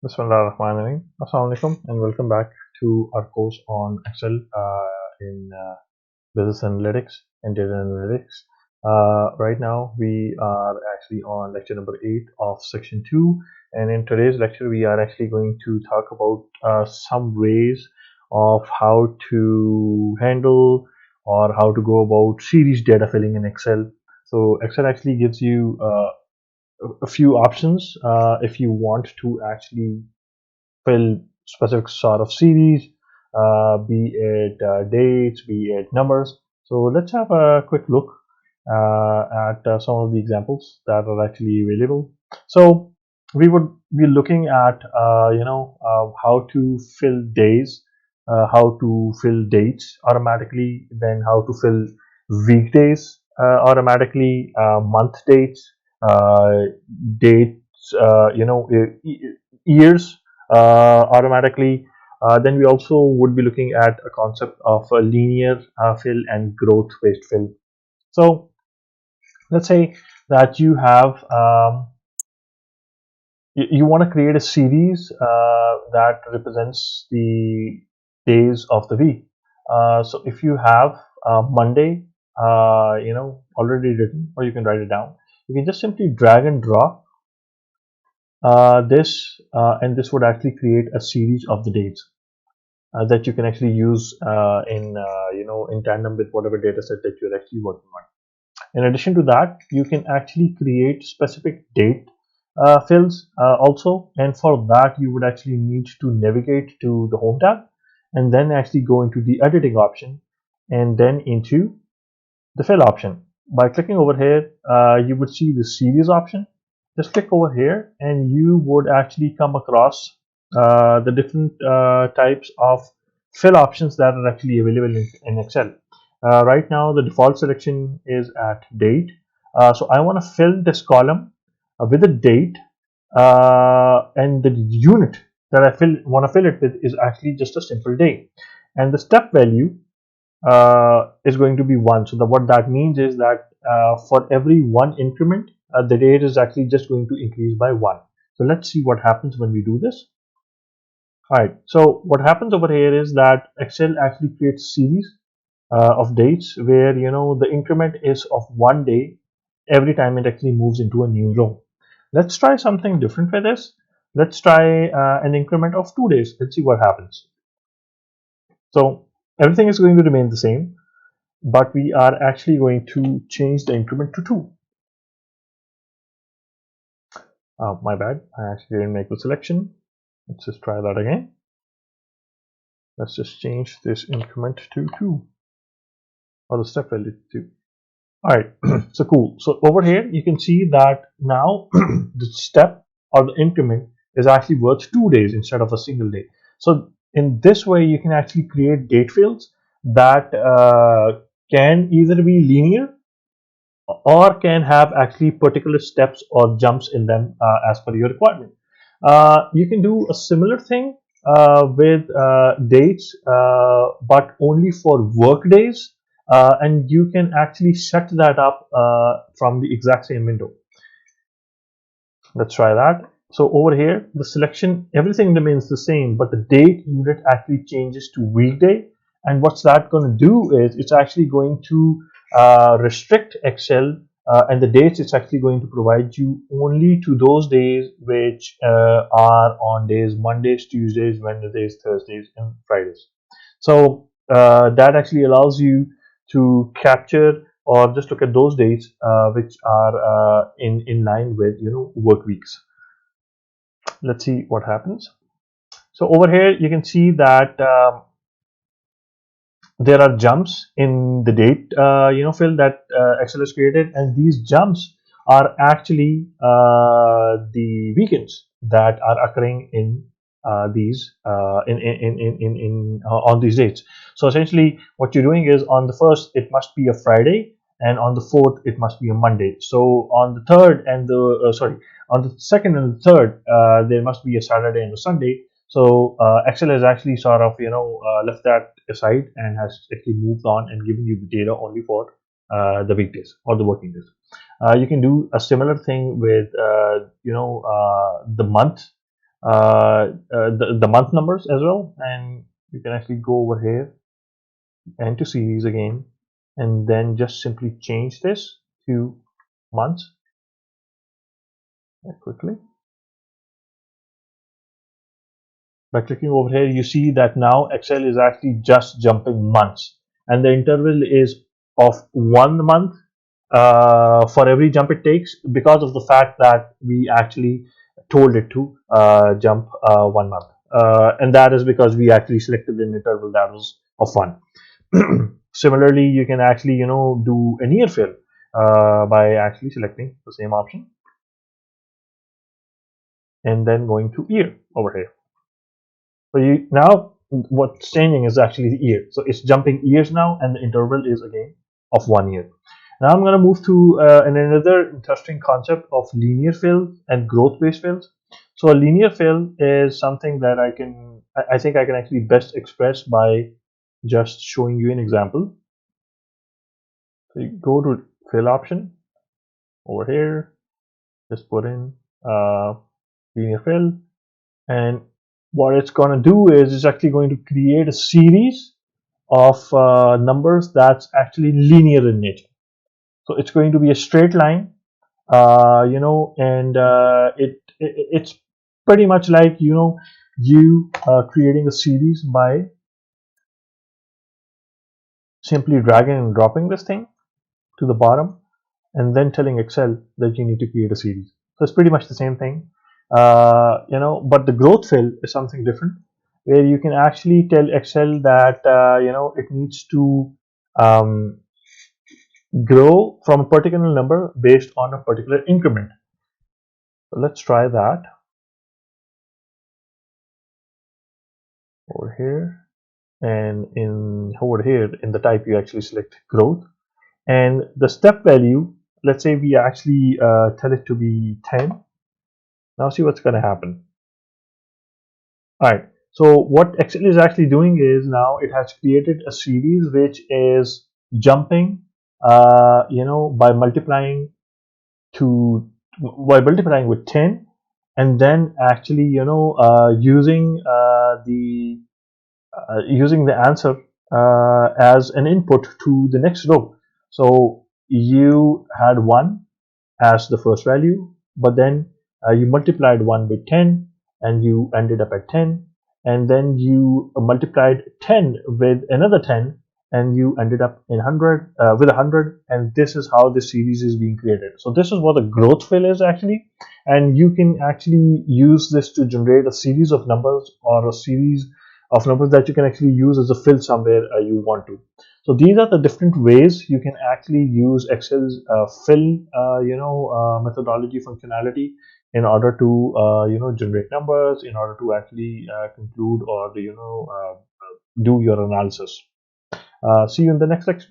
Bismillahirrahmanirrahim. Assalamu alaikum and welcome back to our course on Excel in Business Analytics and Data Analytics. Right now we are actually on lecture number 8 of section 2, and in today's lecture we are actually going to talk about some ways of how to handle or how to go about series data filling in Excel. So Excel actually gives you a few options if you want to actually fill specific sort of series, be it dates, be it numbers. So let's have a quick look at some of the examples that are actually available. So we would be looking at how to fill days, how to fill dates automatically, then how to fill weekdays automatically, month dates, uh, dates, years automatically. Then we also would be looking at a concept of a linear fill and growth based fill. So let's say that you want to create a series that represents the days of the week. So if you have Monday, already written, or you can write it down. You can just simply drag and drop this, and this would actually create a series of the dates that you can actually use in tandem with whatever data set that you're actually working on. In addition to that, you can actually create specific date fields also, and for that you would actually need to navigate to the home tab and then actually go into the editing option and then into the fill option. By clicking over here, you would see the series option. Just click over here and you would actually come across the different types of fill options that are actually available in Excel. Right now, the default selection is at date. So I want to fill this column with a date, and the unit that I want to fill it with is actually just a simple day. And the step value is going to be 1. So what that means is that for every one increment, the rate is actually just going to increase by 1. So let's see what happens when we do this. All right. So what happens over here is that Excel actually creates series of dates where the increment is of 1 day every time it actually moves into a new row. Let's try something different with this. Let's try an increment of 2 days. Let's see what happens. So everything is going to remain the same, but we are actually going to change the increment to 2. My bad, I actually didn't make the selection. Let's just try that again. Let's just change this increment to 2, or the step value to 2. All right, so cool. So over here, you can see that now the step or the increment is actually worth 2 days instead of a single day. So in this way, you can actually create date fields that can either be linear or can have actually particular steps or jumps in them as per your requirement. You can do a similar thing with dates, but only for work days, and you can actually set that up from the exact same window. Let's try that. So over here, the selection, everything remains the same, but the date unit actually changes to weekday. And what's that going to do is it's actually going to restrict Excel, and the dates it's actually going to provide you only to those days which are on days Mondays, Tuesdays, Wednesdays, Thursdays, and Fridays. So that actually allows you to capture or just look at those dates which are in line with work weeks. Let's see what happens. So over here you can see that there are jumps in the date field that Excel has created, and these jumps are actually the weekends that are occurring in these on these dates. So essentially, what you're doing is on the first it must be a Friday, and on the fourth it must be a Monday. So on the third and the on the second and the third, there must be a Saturday and a Sunday. So Excel has actually sort of left that aside and has actually moved on and given you the data only for the weekdays or the working days. You can do a similar thing with the month. the month numbers as well, and you can actually go over here and to series again, and then just simply change this to months quickly. By clicking over here, you see that now Excel is actually just jumping months, and the interval is of 1 month for every jump it takes, because of the fact that we actually told it to jump 1 month, and that is because we actually selected an interval that was of 1. Similarly, you can actually do a near fill by actually selecting the same option and then going to year over here. So now what's changing is actually the year. So it's jumping years now, and the interval is again of 1 year. Now I'm going to move to another interesting concept of linear fill and growth-based fills. So a linear fill is something that I think I can actually best express by just showing you an example. So you go to fill option over here, just put in linear fill, and what it's going to do is it's actually going to create a series of numbers that's actually linear in nature. So it's going to be a straight line, and it's pretty much like you creating a series by simply dragging and dropping this thing to the bottom and then telling Excel that you need to create a series. So it's pretty much the same thing, but the growth fill is something different, where you can actually tell Excel that it needs to um, grow from a particular number based on a particular increment. So let's try that over here, and in over here in the type you actually select growth, and the step value, let's say we actually tell it to be 10. Now see what's going to happen. All right, so what Excel is actually doing is now it has created a series which is jumping by multiplying to by multiplying with 10, and then actually using the answer as an input to the next row. So you had 1 as the first value, but then you multiplied 1 with 10 and you ended up at 10, and then you multiplied 10 with another 10 and you ended up in 100 with 100, and this is how this series is being created. So this is what a growth fill is actually, and you can actually use this to generate a series of numbers or a series of numbers that you can actually use as a fill somewhere you want to. So these are the different ways you can actually use Excel's fill, methodology functionality in order to, generate numbers, in order to actually conclude or, do your analysis. See you in the next lecture.